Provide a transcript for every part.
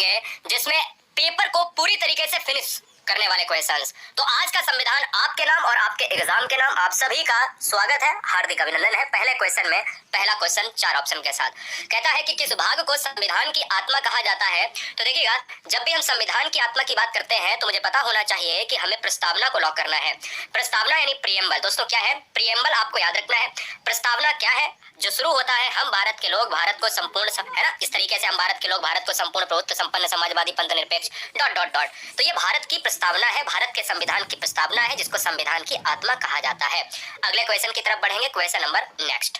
जिसमें पेपर को पूरी तरीके से फिनिश करने वाले क्वेश्चंस। तो आज का संविधान आपके नाम और आपके एग्जाम के नाम आप सभी का स्वागत है, हार्दिक अभिनंदन है। पहले क्वेश्चन में पहला क्वेश्चन 4 ऑप्शन के साथ कहता है कि किस भाग को संविधान की आत्मा कहा जाता है। तो देखिएगा, जब भी हम संविधान की आत्मा की बात करते हैं तो मुझे पता होना चाहिए कि हमें प्रस्तावना को लॉक करना है। प्रस्तावना यानी प्रियम्बल। दोस्तों क्या है प्रियम्बल, आपको याद रखना है। प्रस्तावना क्या है? जो शुरू होता है हम भारत के लोग भारत को संपूर्ण है ना, इस तरीके से हम भारत के लोग भारत को संपूर्ण प्रभुत्व संपन्न समाजवादी पंथ निरपेक्ष डॉट डॉट डॉट। तो ये भारत की प्रस्तावना है, भारत के संविधान की प्रस्तावना है, जिसको संविधान की आत्मा कहा जाता है। अगले क्वेश्चन की तरफ बढ़ेंगे। क्वेश्चन नंबर नेक्स्ट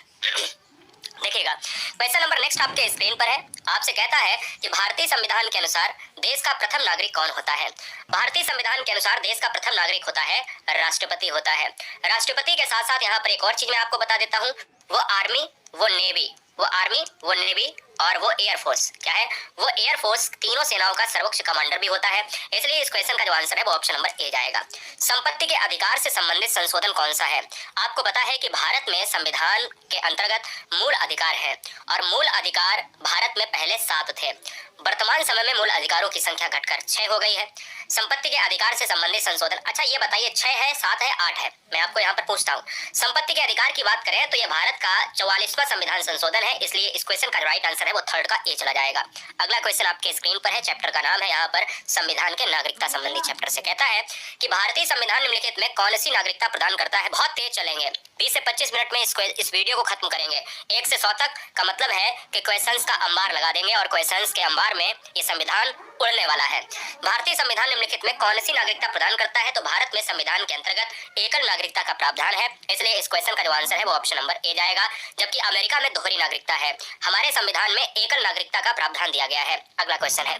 देखिएगा, क्वेश्चन नंबर नेक्स्ट आपके स्क्रीन पर है। आपसे कहता है कि भारतीय संविधान के अनुसार देश का प्रथम नागरिक कौन होता है। भारतीय संविधान के अनुसार देश का प्रथम नागरिक होता है राष्ट्रपति होता है। राष्ट्रपति के साथ साथ यहाँ पर एक और चीज मैं आपको बता देता हूँ, वो आर्मी, वो नेवी, वो आर्मी, वो नेवी और वो एयरफोर्स। क्या है? वो एयरफोर्स तीनों सेनाओं का सर्वोच्च कमांडर भी होता है। इसलिए इस क्वेश्चन का जो आंसर है वो ऑप्शन नंबर ए जाएगा। संपत्ति के अधिकार से संबंधित संशोधन कौन सा है? आपको पता है कि भारत में संविधान के अंतर्गत मूल अधिकार है और मूल अधिकार भारत में पहले 7 थे। वर्तमान समय में मूल अधिकारों की संख्या घटकर 6 हो गई है। संपत्ति के अधिकार से संबंधित संशोधन, अच्छा ये बताइए 6 है, 7 है, 8 है? मैं आपको यहाँ पर पूछता हूँ। संपत्ति के अधिकार की बात करें तो ये भारत का 44वां संविधान संशोधन है, इसलिए इस क्वेश्चन का राइट आंसर है वो थर्ड का ए चला जाएगा। अगला क्वेश्चन आपके स्क्रीन पर है, चैप्टर का नाम है यहाँ पर संविधान के नागरिकता संबंधी चैप्टर से कहता है कि भारतीय संविधान निम्नलिखित में कौन सी नागरिकता प्रदान करता है। बहुत तेज चलेंगे, 20 से 25 मिनट में इस वीडियो को खत्म करेंगे। 1 से 100 तक का मतलब है कि क्वेश्चंस का अंबार लगा देंगे और क्वेश्चंस के अंबार में ये संविधान उड़ने वाला है। भारतीय संविधान निम्नलिखित में कौन सी नागरिकता प्रदान करता है। तो भारत में संविधान के अंतर्गत एकल नागरिकता का प्रावधान है, इसलिए इस क्वेश्चन का जो आंसर है वो ऑप्शन नंबर ए जाएगा। जबकि अमेरिका में दोहरी नागरिकता है, हमारे संविधान में एकल नागरिकता का प्रावधान दिया गया है। अगला क्वेश्चन है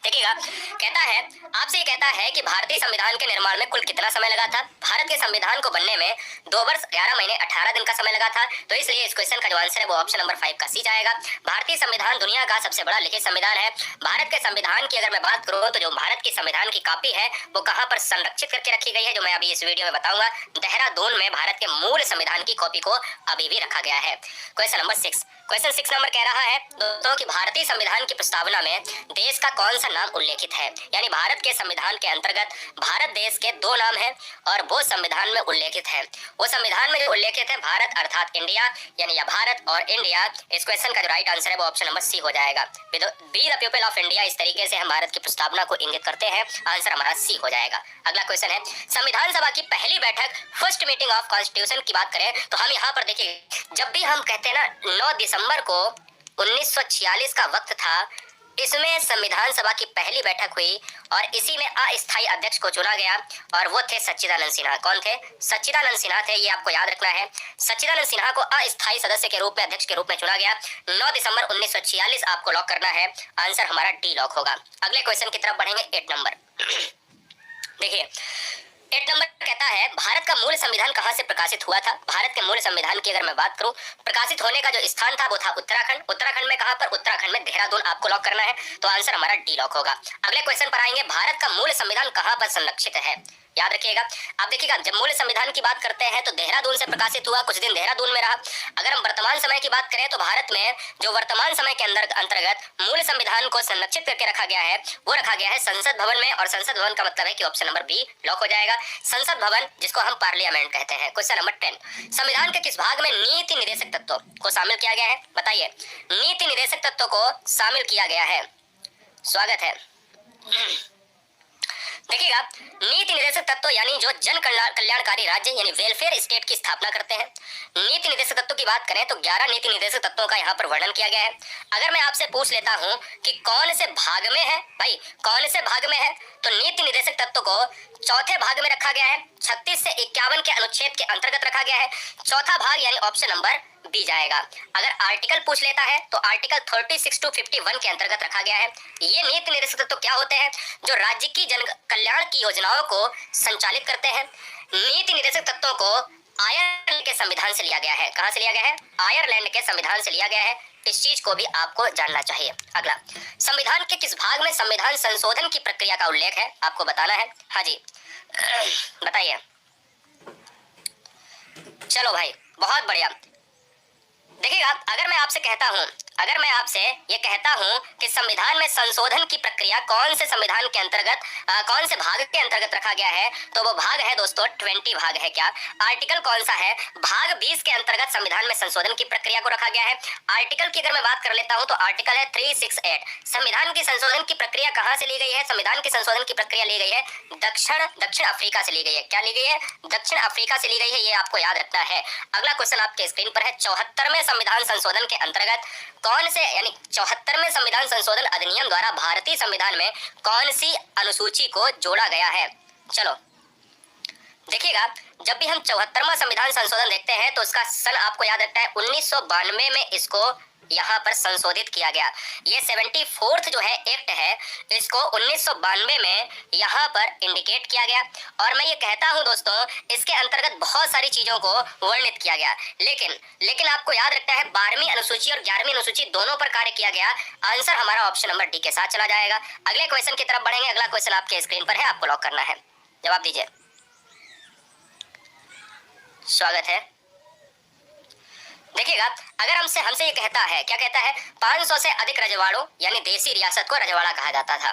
देखिएगा, कहता है आपसे ये कहता है कि भारतीय संविधान के निर्माण में कुल कितना समय लगा था। भारत के संविधान को बनने में 2 वर्ष 11 महीने 18 दिन का समय लगा था। तो इसलिए इस क्वेश्चन का जो आंसर है वो ऑप्शन नंबर 5 का सी जाएगा। भारतीय संविधान दुनिया का सबसे बड़ा लिखित संविधान है। भारत के संविधान की अगर मैं बात करूँ तो जो भारत की संविधान की कॉपी है वो कहाँ पर संरक्षित करके रखी गई है, जो मैं अभी इस वीडियो में बताऊंगा। देहरादून में भारत के मूल संविधान की कॉपी को अभी भी रखा गया है। क्वेश्चन नंबर 6, क्वेश्चन 6 नंबर कह रहा है दोस्तों कि भारतीय संविधान की प्रस्तावना में देश का कौन सा नाम उल्लेखित है। यानी भारत के संविधान के अंतर्गत भारत देश के 2 नाम हैं और वो संविधान में उल्लेखित है। वो संविधान में जो उल्लेखित है भारत अर्थात इंडिया, यानी या भारत और इंडिया। इस क्वेश्चन का जो राइट आंसर है वो ऑप्शन नंबर सी हो जाएगा। Be the people of India, इस तरीके से हम भारत की प्रस्तावना को इंगित करते हैं। आंसर हमारा सी हो जाएगा। अगला क्वेश्चन है, संविधान सभा की पहली बैठक फर्स्ट मीटिंग ऑफ कॉन्स्टिट्यूशन की बात करें तो हम यहाँ पर देखिए, जब भी हम कहते हैं ना 9 दिसंबर को 1946 का वक्त था, इसमें संविधान सभा की पहली बैठक हुई और इसी में अस्थायी अध्यक्ष को चुना गया और वो थे सच्चिदानंद सिन्हा। कौन थे? सच्चिदानंद सिन्हा थे, ये आपको याद रखना है। सच्चिदानंद सिन्हा को अस्थायी सदस्य के रूप में, अध्यक्ष के रूप में चुना गया। 9 दिसंबर 1946 आपको लॉक करना है। आंसर हमारा डी लॉक होगा। अगले क्वेश्चन की तरफ बढ़ेंगे, 8 नंबर देखिए 8 नंबर कहता है भारत का मूल संविधान कहां से प्रकाशित हुआ था। भारत के मूल संविधान की अगर मैं बात करूं, प्रकाशित होने का जो स्थान था वो था उत्तराखंड। उत्तराखंड में कहां पर? उत्तराखंड में देहरादून आपको लॉक करना है। तो आंसर हमारा डी लॉक होगा। अगले क्वेश्चन पर आएंगे, भारत का मूल संविधान कहां पर संरक्षित है। याद रखिएगा, आप देखिएगा जब मूल संविधान की बात करते हैं तो देहरादून से प्रकाशित हुआ, कुछ दिन देहरादून में रहा। अगर हम वर्तमान समय की बात करें तो भारत में जो वर्तमान समय के अंतर्गत मूल संविधान को संरक्षित करके रखा गया है वो रखा गया है संसद भवन में। और संसद भवन का मतलब है कि ऑप्शन नंबर बी लॉक हो जाएगा। संसद भवन, जिसको हम पार्लियामेंट कहते हैं। क्वेश्चन नंबर 10, संविधान के किस भाग में नीति निर्देशक तत्वों को शामिल किया गया है। बताइए, नीति निर्देशक तत्वों को शामिल किया गया है। स्वागत है। देखिएगा, नीति निर्देशक तत्व यानी जो जन कल्याणकारी राज्य यानी वेलफेयर स्टेट की स्थापना करते हैं। नीति निर्देशक तत्वों की बात करें तो 11 नीति निर्देशक तत्वों का यहाँ पर वर्णन किया गया है। अगर मैं आपसे पूछ लेता हूँ कि कौन से भाग में है, भाई कौन से भाग में है, तो नीति निर्देशक तत्व को चौथे भाग में रखा गया है। 36 से 51 के अनुच्छेद के अंतर्गत रखा गया है। चौथा भाग यानी ऑप्शन नंबर बी जाएगा। अगर आर्टिकल पूछ लेता है तो आर्टिकल 36 टू 51 के अंतर्गत रखा गया है। ये नीति निर्देशक तत्व क्या होते हैं? जो राज्य की जन कल्याण की योजनाओं को संचालित करते हैं। नीति निर्देशक तत्वों को आयरलैंड के संविधान से लिया गया है। कहां से लिया गया है? आयरलैंड के संविधान से लिया गया है। इस चीज को भी आपको जानना चाहिए। अगला, संविधान के किस भाग में संविधान संशोधन की प्रक्रिया का उल्लेख है, आपको बताना है। हाँ जी बताइए। चलो भाई, बहुत बढ़िया। देखिएगा, अगर मैं आपसे कहता हूं, अगर मैं आपसे ये कहता हूं कि संविधान में संशोधन की प्रक्रिया कौन से संविधान के अंतर्गत कौन से भाग के अंतर्गत रखा गया है, तो वो भाग है दोस्तों 20 भाग है। क्या आर्टिकल कौन सा है? भाग 20 के अंतर्गत संविधान में संशोधन की प्रक्रिया को रखा गया है। आर्टिकल की अगर मैं बात कर लेता हूं तो आर्टिकल है 368। संविधान की संशोधन की प्रक्रिया कहां से ली गई है? संविधान की संशोधन की प्रक्रिया ली गई है दक्षिण अफ्रीका से ली गई है। क्या ली गई है? दक्षिण अफ्रीका से ली गई है, ये आपको याद रखना है। अगला क्वेश्चन आपके स्क्रीन पर है, 74वें संविधान संशोधन के अंतर्गत कौन से यानी 74वें संविधान संशोधन अधिनियम द्वारा भारतीय संविधान में कौन सी अनुसूची को जोड़ा गया है? चलो देखिएगा, जब भी हम 74वां संविधान संशोधन देखते हैं तो उसका सन आपको याद रखना है 1992 में इसको यहाँ पर संशोधित किया गया। ये 74th जो है एक्ट है, इसको 1992 में यहाँ पर इंडिकेट किया गया। और मैं ये कहता हूँ दोस्तों, इसके अंतर्गत बहुत सारी चीजों को वर्णित किया गया, लेकिन आपको याद रखना है 12वीं अनुसूची और 11वीं अनुसूची दोनों पर कार्य किया गया। आंसर हमारा ऑप्शन नंबर डी के साथ चला जाएगा। अगले क्वेश्चन की तरफ बढ़ेंगे। अगला क्वेश्चन आपके स्क्रीन पर है, आपको लॉक करना है। जवाब दीजिए। स्वागत है। देखिएगा, अगर हमसे ये कहता है, क्या कहता है? 500 से अधिक रजवाड़ों यानी देसी रियासत को रजवाड़ा कहा जाता था।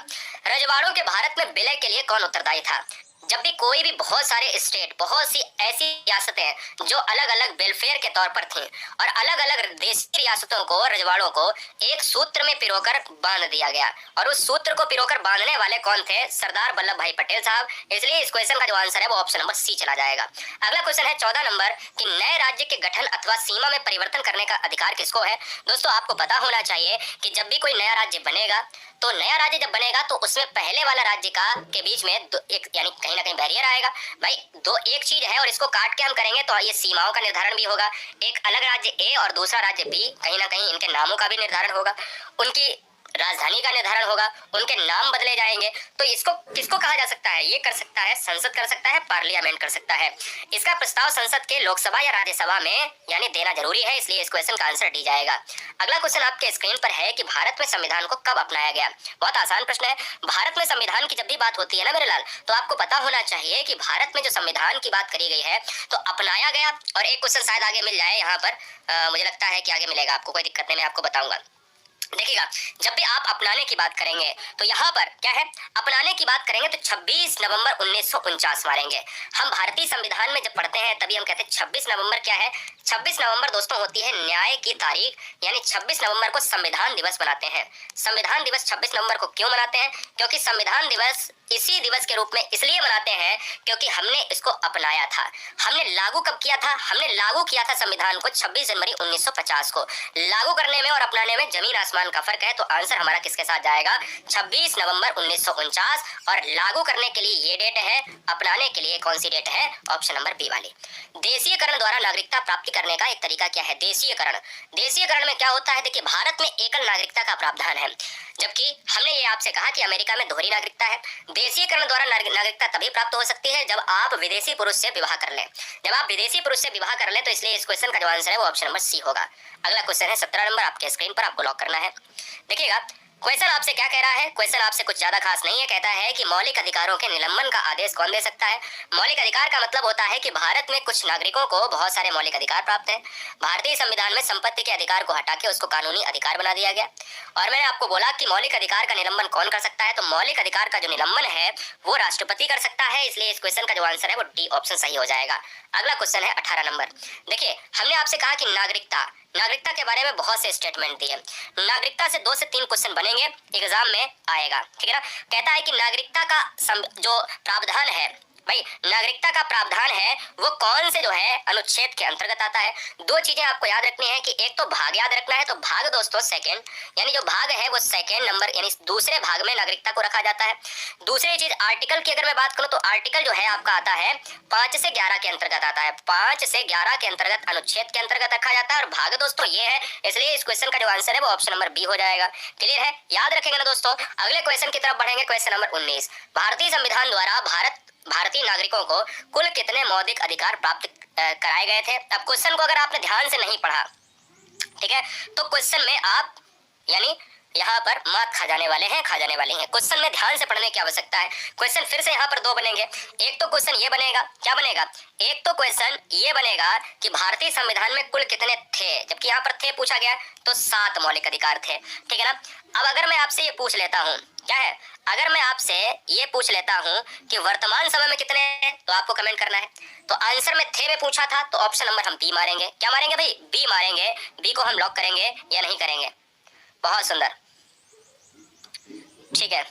रजवाड़ों के भारत में विलय के लिए कौन उत्तरदायी था? जब भी कोई भी बहुत सारे स्टेट, बहुत सी ऐसी रियासतें जो अलग अलग वेलफेयर के तौर पर थी और अलग अलग देशी रियासतों को, रजवाड़ों को एक सूत्र में पिरोकर बांध दिया गया, और उस सूत्र को पिरोकर बांधने वाले कौन थे? सरदार वल्लभ भाई पटेल साहब। इसलिए इस क्वेश्चन का जो आंसर है वो ऑप्शन नंबर सी चला जाएगा। अगला क्वेश्चन है 14 नंबर कि नए राज्य के गठन अथवा सीमा में परिवर्तन करने का अधिकार किसको है? दोस्तों आपको पता होना चाहिए कि जब भी कोई नया राज्य बनेगा, तो नया राज्य जब बनेगा तो उसमें पहले वाला राज्य का के बीच में एक यानी कहीं ना कहीं बैरियर आएगा। भाई एक चीज है और इसको काट के हम करेंगे तो ये सीमाओं का निर्धारण भी होगा। एक अलग राज्य ए और दूसरा राज्य बी, कहीं ना कहीं इनके नामों का भी निर्धारण होगा, उनकी राजधानी का निर्धारण होगा, उनके नाम बदले जाएंगे। तो इसको किसको कहा जा सकता है? ये कर सकता है संसद, कर सकता है पार्लियामेंट, कर सकता है। इसका प्रस्ताव संसद के लोकसभा या राज्यसभा में यानी देना जरूरी है, इसलिए इस क्वेश्चन का आंसर डी जाएगा। अगला क्वेश्चन आपके स्क्रीन पर है कि भारत में संविधान को कब अपनाया गया? बहुत आसान प्रश्न है। भारत में संविधान की जब भी बात होती है ना मेरे लाल, तो आपको पता होना चाहिए कि भारत में जो संविधान की बात करी गई है तो अपनाया गया। और एक क्वेश्चन शायद आगे मिल जाए यहाँ पर, मुझे लगता है कि आगे मिलेगा आपको, कोई दिक्कत नहीं, मैं आपको बताऊंगा। देखिएगा, जब भी आप अपनाने की बात करेंगे तो यहाँ पर क्या है? अपनाने की बात करेंगे तो 26 नवंबर 1949 मारेंगे। हम भारतीय संविधान में जब पढ़ते हैं तभी हम कहते हैं 26 नवंबर क्या है? 26 नवंबर दोस्तों होती है न्याय की तारीख, यानी 26 नवंबर को संविधान दिवस मनाते हैं। संविधान दिवस 26 नवंबर को क्यों मनाते हैं? क्योंकि संविधान दिवस इसी दिवस के रूप में इसलिए मनाते हैं क्योंकि हमने इसको अपनाया था। हमने लागू कब किया था? हमने लागू किया था संविधान को 26 जनवरी 1950 को। लागू करने में और अपनाने में जमीन आसमान का फर्क है, तो आंसर हमारा किसके साथ जाएगा? 26 नवंबर 1949। और लागू करने के लिए ये डेट है, अपनाने के लिए कौन सी डेट है? ऑप्शन नंबर बी वाली। देशीयकरण द्वारा नागरिकता प्राप्ति करने का एक तरीका क्या है? देशीयकरण। देशीयकरण में क्या होता है? देखिए, भारत में एकल नागरिकता का प्रावधान है, जबकि हमने ये आपसे कहा कि अमेरिका में दोहरी नागरिकता है। देशीयकरण द्वारा नागरिकता तभी प्राप्त हो सकती है जब आप विदेशी पुरुष से विवाह कर लें। जब आप विदेशी पुरुष से विवाह कर लें, तो इसलिए इस क्वेश्चन का जो आंसर है वो ऑप्शन नंबर सी होगा। अगला क्वेश्चन है 17 नंबर आपके स्क्रीन पर, आपको लॉक करना है। देखिएगा, क्वेश्चन आपसे क्या कह रहा है? क्वेश्चन आपसे कुछ ज्यादा खास नहीं है। कहता है कि मौलिक अधिकारों के निलंबन का आदेश कौन दे सकता है? मौलिक अधिकार का मतलब होता है कि भारत में कुछ नागरिकों को बहुत सारे मौलिक अधिकार प्राप्त हैं। भारतीय संविधान में संपत्ति के अधिकार को हटा के उसको कानूनी अधिकार बना दिया गया। और मैंने आपको बोला कि मौलिक अधिकार का निलंबन कौन कर सकता है, तो मौलिक अधिकार का जो निलंबन है वो राष्ट्रपति कर सकता है। इसलिए इस क्वेश्चन का जो आंसर है वो डी ऑप्शन सही हो जाएगा। अगला क्वेश्चन है 18 नंबर। देखिए, हमने आपसे कहा कि नागरिकता के बारे में बहुत से स्टेटमेंट दिए। नागरिकता से 2 से 3 क्वेश्चन बनेंगे, एग्जाम में आएगा, ठीक है ना। कहता है कि नागरिकता का जो प्रावधान है, भाई नागरिकता का प्रावधान है वो कौन से जो है अनुच्छेद के अंतर्गत आता है? 2 चीजें आपको याद रखनी है कि एक तो भाग याद रखना है, तो भाग दोस्तों सेकंड, यानी जो भाग है वो सेकंड नंबर यानी दूसरे भाग में नागरिकता को रखा जाता है। दूसरी चीज आर्टिकल की अगर मैं बात करूं तो आर्टिकल जो है आपका आता है 5 से 11 के अंतर्गत आता है। 5 से 11 के अंतर्गत अनुच्छेद के अंतर्गत रखा जाता है। और भाग दोस्तों ये है, इसलिए इस क्वेश्चन का जो आंसर है वो ऑप्शन नंबर बी हो जाएगा। क्लियर है? याद रखेंगे ना दोस्तों। अगले क्वेश्चन की तरफ बढ़ेंगे, क्वेश्चन नंबर 19। भारतीय संविधान द्वारा भारतीय नागरिकों को कुल कितने मौलिक अधिकार प्राप्त कराए गए थे? अब क्वेश्चन को अगर आपने ध्यान से नहीं पढ़ा, ठीक है, तो क्वेश्चन में आप यानी यहाँ पर मार्क खा जाने वाले हैं, खा जाने वाली हैं। क्वेश्चन में ध्यान से पढ़ने की आवश्यकता है। क्वेश्चन फिर से यहाँ पर दो बनेंगे। एक तो क्वेश्चन ये बनेगा, क्या बनेगा, एक तो क्वेश्चन ये बनेगा कि भारतीय संविधान में कुल कितने थे, जबकि यहाँ पर थे पूछा गया तो 7 मौलिक अधिकार थे, ठीक है ना। अब अगर मैं आपसे ये पूछ लेता हूँ, क्या है, अगर मैं आपसे ये पूछ लेता हूँ कि वर्तमान समय में कितने हैं, तो आपको कमेंट करना है। तो आंसर में थे में पूछा था तो ऑप्शन नंबर हम बी मारेंगे। क्या मारेंगे भाई, बी मारेंगे। बी को हम लॉक करेंगे या नहीं करेंगे। बहुत सुंदर, ठीक है।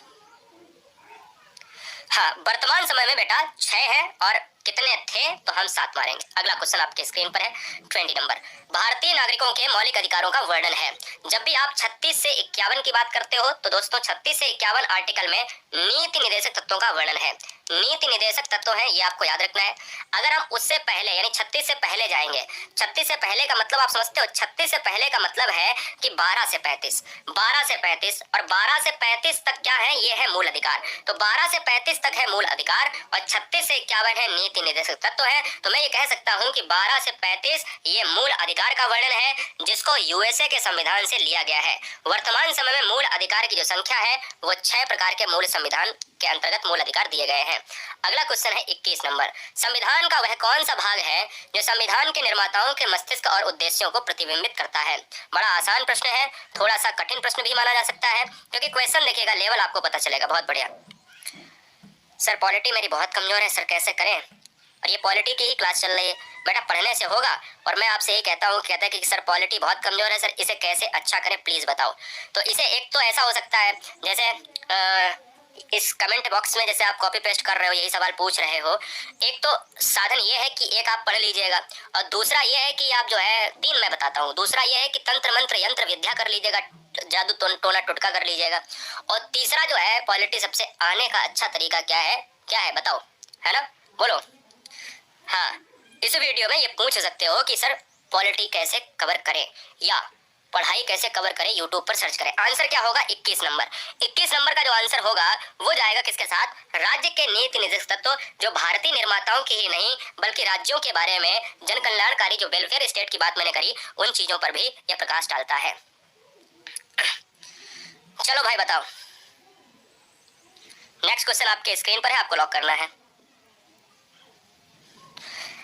हाँ, वर्तमान समय में बेटा 6 है और कितने थे तो हम 7 मारेंगे। अगला क्वेश्चन आपके स्क्रीन पर है 20 नंबर। भारतीय नागरिकों के मौलिक अधिकारों का वर्णन है। जब भी आप 36 से 51 की बात करते हो तो दोस्तों 36 से 51 आर्टिकल में नीति निर्देशक तत्वों का वर्णन है। नीति निर्देशक तत्व है, ये आपको याद रखना है। अगर हम उससे पहले यानी 36 से पहले जाएंगे, 36 से पहले का मतलब आप समझते हो, 36 से पहले का मतलब है कि 12 से 35, 12 से 35 और 12 से 35 तक क्या है, ये है मूल अधिकार। तो 12 से 35 तक है मूल अधिकार और 36 से 51 है नीति निर्देशक तत्व है। तो मैं ये कह सकता हूँ कि 12 से 35 ये मूल अधिकार का वर्णन है, जिसको यूएसए के संविधान से लिया गया है। वर्तमान समय में मूल अधिकार की जो संख्या है वो 6 प्रकार के मूल संविधान के अंतर्गत मूल अधिकार दिए गए हैं। अगला क्वेश्चन है 21 नंबर। संविधान का वह कौन सा भाग है जो संविधान के निर्माताओं के मस्तिष्क और उद्देश्यों को प्रतिबिंबित करता है। बड़ा आसान प्रश्न है, थोड़ा सा कठिन प्रश्न भी माना जा सकता है, क्योंकि क्वेश्चन देखिएगा लेवल आपको पता चलेगा। बहुत बढ़िया सर, पॉलिटी मेरी बहुत कमजोर है सर, कैसे करें। और ये पॉलिटी की ही क्लास चल रही है बेटा, पढ़ने से होगा। और मैं आपसे ये कहता हूँ, कहता है कि सर पॉलिटी बहुत कमजोर है सर, इसे कैसे अच्छा करें प्लीज बताओ। तो इसे एक तो ऐसा हो सकता है, जैसे इस कमेंट बॉक्स में जैसे आप कॉपी पेस्ट कर रहे हो, यही सवाल पूछ रहे हो। एक तो साधन ये है कि एक आप पढ़ लीजिएगा, और दूसरा ये है कि आप जो है 3 मैं बताता हूँ। दूसरा ये है कि तंत्र मंत्र यंत्र विद्या कर लीजिएगा, जादू टोना टुटका कर लीजिएगा। और तीसरा जो है पॉलिटी सबसे आने का अच्छा तरीका क्या है, क्या है बताओ, है ना, बोलो। हाँ, इस वीडियो में ये पूछ सकते हो कि सर पॉलिटी कैसे कवर करें या पढ़ाई कैसे कवर करें, यूट्यूब पर सर्च करें। आंसर क्या होगा, 21 नंबर। 21 नंबर का जो आंसर होगा वो जाएगा किसके साथ, राज्य के नीति निर्देशक तत्व, जो भारतीय निर्माताओं की ही नहीं बल्कि राज्यों के बारे में जन कल्याणकारी जो वेलफेयर स्टेट की बात मैंने करी, उन चीजों पर भी यह प्रकाश डालता है। चलो भाई बताओ, नेक्स्ट क्वेश्चन आपके स्क्रीन पर है, आपको लॉक करना है।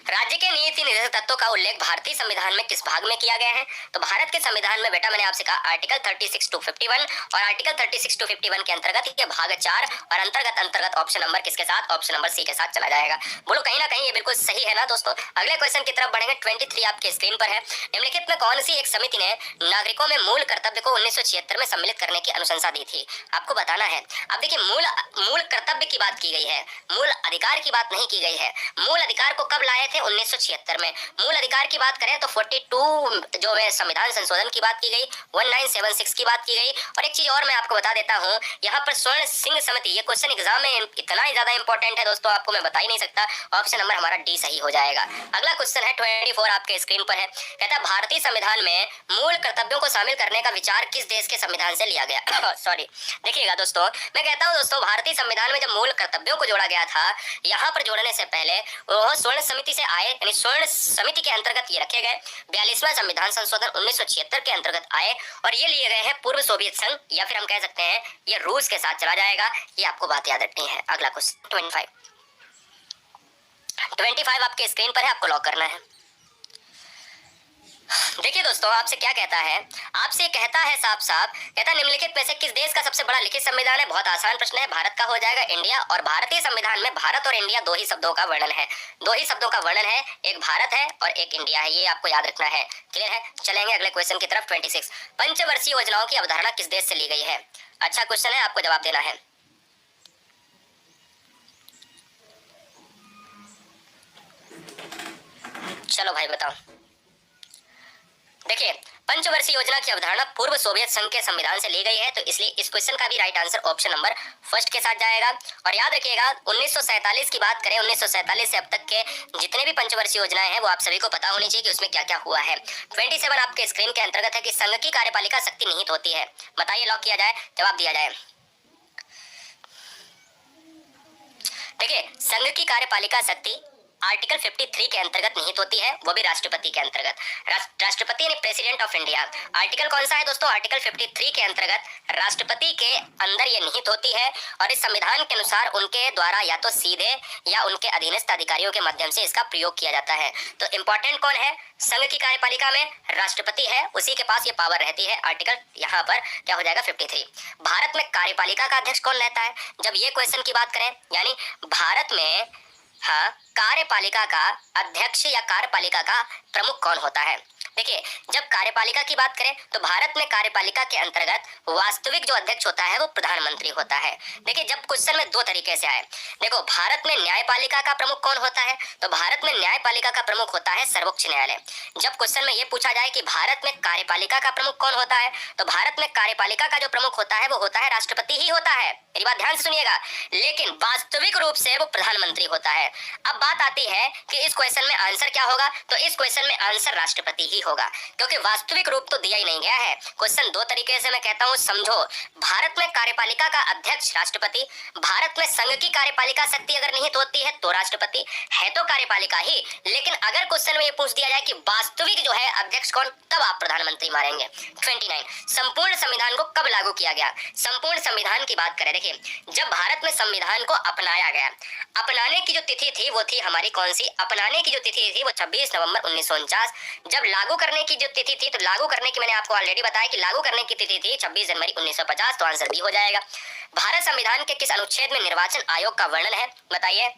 राज्य के नीति निर्देशक तत्वों का उल्लेख भारतीय संविधान में किस भाग में किया गया है। तो भारत के संविधान में बेटा मैंने आपसे कहा आर्टिकल 36 टू 51, और आर्टिकल 36 टू 51 के अंतर्गत ये भाग 4 और अंतर्गत ऑप्शन नंबर किसके साथ, ऑप्शन नंबर सी के साथ चला जाएगा। बोलो कहीं ना कहीं ये बिल्कुल सही है ना दोस्तों। अगले क्वेश्चन की तरफ बढ़ेंगे। 23 आपके स्क्रीन पर है। निम्नलिखित में कौन सी एक समिति ने नागरिकों में मूल कर्तव्य को 1976 में सम्मिलित करने की अनुशंसा दी थी, आपको बताना है। अब देखिए मूल कर्तव्य की बात की गई है, मूल अधिकार की बात नहीं की गई है। मूल अधिकार को कब लाए थे, 1976 में। मूल अधिकार की बात करें तो 42 जो है संविधान संशोधन की बात की गई, 1976 की बात की गई। और एक चीज और मैं आपको बता देता हूं, यहाँ पर स्वर्ण सिंह समिति, ये क्वेश्चन एग्जाम में इतना ही ज्यादा इंपॉर्टेंट है दोस्तों, आपको मैं बता ही नहीं सकता। ऑप्शन नंबर हमारा डी सही हो जाएगा। अगला क्वेश्चन है 24 आपके स्क्रीन पर है। कहता है भारतीय संविधान में मूल कर्तव्यों को शामिल करने का विचार किस देश के संविधान से लिया गया। सॉरी, देखिएगा दोस्तों, मैं कहता हूँ दोस्तों, भारतीय संविधान में जब मूल कर्तव्यों को जोड़ा गया था, यहाँ पर जोड़ने से पहले वह स्वर्ण समिति से आए, यानी स्वर्ण समिति के अंतर्गत ये रखे गए। 42वां संविधान संशोधन 1976 के अंतर्गत आए और ये लिए गए हैं पूर्व सोवियत संघ, या फिर हम कह सकते हैं ये रूस के साथ चला जाएगा। ये आपको बात याद रखनी है। अगला क्वेश्चन 25 आपके स्क्रीन पर है, आपको लॉक करना है। देखिए दोस्तों, आपसे क्या कहता है, आपसे कहता है साफ साफ, कहता है निम्नलिखित में से किस देश का सबसे बड़ा लिखित संविधान है। बहुत आसान प्रश्न है, भारत का हो जाएगा, इंडिया। और भारतीय संविधान में भारत और इंडिया 2 ही शब्दों का वर्णन है, 2 ही शब्दों का वर्णन है, एक भारत है और एक इंडिया है। ये आपको याद रखना है। क्लियर है, चलेंगे अगले क्वेश्चन की तरफ। 26 पंचवर्षीय योजनाओं की अवधारणा किस देश से ली गई है। अच्छा क्वेश्चन है, आपको जवाब देना है। चलो भाई बताओ। देखिए, पंचवर्षीय योजना की अवधारणा पूर्व सोवियत संघ के संविधान से ली गई है, तो इसलिए इस क्वेश्चन का भी right answer option number first के साथ जाएगा। और याद रखिएगा 1947 की बात करें, 1947 से अब तक के जितने भी पंचवर्षीय योजनाएं हैं वो आप सभी को पता होनी चाहिए कि उसमें क्या क्या हुआ है। 27 आपके स्क्रीन के अंतर्गत है कि संघ की कार्यपालिका शक्ति निहित होती है। बताइए, लॉक किया जाए, जवाब दिया जाए। देखिए, संघ की कार्यपालिका शक्ति आर्टिकल 53 के अंतर्गत निहित होती है, वो भी राष्ट्रपति के अंतर्गत। राष्ट्रपति यानी प्रेसिडेंट ऑफ इंडिया। आर्टिकल कौन सा है दोस्तों? आर्टिकल 53 के अंतर्गत राष्ट्रपति के अंदर ये निहित होती है और इस संविधान के अनुसार उनके द्वारा या तो सीधे या उनके अधीनस्थ अधिकारियों के माध्यम से इसका प्रयोग किया जाता है। तो इंपॉर्टेंट कौन है? संघ की कार्यपालिका में राष्ट्रपति है, उसी के पास ये पावर रहती है। आर्टिकल यहाँ पर क्या हो जाएगा? 53। भारत में कार्यपालिका का अध्यक्ष कौन रहता है? जब ये क्वेश्चन की बात करें, यानी भारत में हाँ कार्यपालिका का अध्यक्ष या कार्यपालिका का प्रमुख कौन होता है? देखिए, जब कार्यपालिका की बात करें तो भारत में कार्यपालिका के अंतर्गत वास्तविक जो अध्यक्ष होता है वो प्रधानमंत्री होता है। देखिए, जब क्वेश्चन में दो तरीके से आए, देखो भारत में न्यायपालिका का प्रमुख कौन होता है? तो भारत में न्यायपालिका का प्रमुख होता है सर्वोच्च न्यायालय। जब क्वेश्चन में ये पूछा जाए कि भारत में कार्यपालिका का प्रमुख कौन होता है, तो भारत में कार्यपालिका का जो प्रमुख होता है वो होता है राष्ट्रपति ही होता है। मेरी बात ध्यान से सुनिएगा, लेकिन वास्तविक रूप से वो प्रधानमंत्री होता है। अब बात आती है कि इस क्वेश्चन में आंसर क्या होगा? तो इस क्वेश्चन में आंसर राष्ट्रपति ही होगा, क्योंकि वास्तविक रूप तो दिया ही नहीं गया है। क्वेश्चन दो तरीके से मैं कहता हूं, समझो। भारत में कार्यपालिका का अध्यक्ष राष्ट्रपति, भारत में संघ की कार्यपालिका शक्ति अगर निहित होती है तो राष्ट्रपति है, तो कार्यपालिका ही। लेकिन अगर क्वेश्चन में ये पूछ दिया जाए कि वास्तविक जो है अध्यक्ष कौन, तब आप प्रधानमंत्री मारेंगे। 29, संपूर्ण संविधान को कब लागू किया गया? संपूर्ण संविधान की बात करें, देखिए जब भारत में संविधान को अपनाया गया, अपनाने की जो तिथि थी वो थी हमारी कौन सी? अपनाने की जो तिथि थी वो 26 नवंबर 1949। जब लागू करने की जो तिथि थी, तो लागू करने की मैंने आपको ऑलरेडी बताया कि लागू करने की तिथि थी 26 जनवरी 1950। तो आंसर बी हो जाएगा। भारत संविधान के किस अनुच्छेद में निर्वाचन आयोग का वर्णन है? बताइए,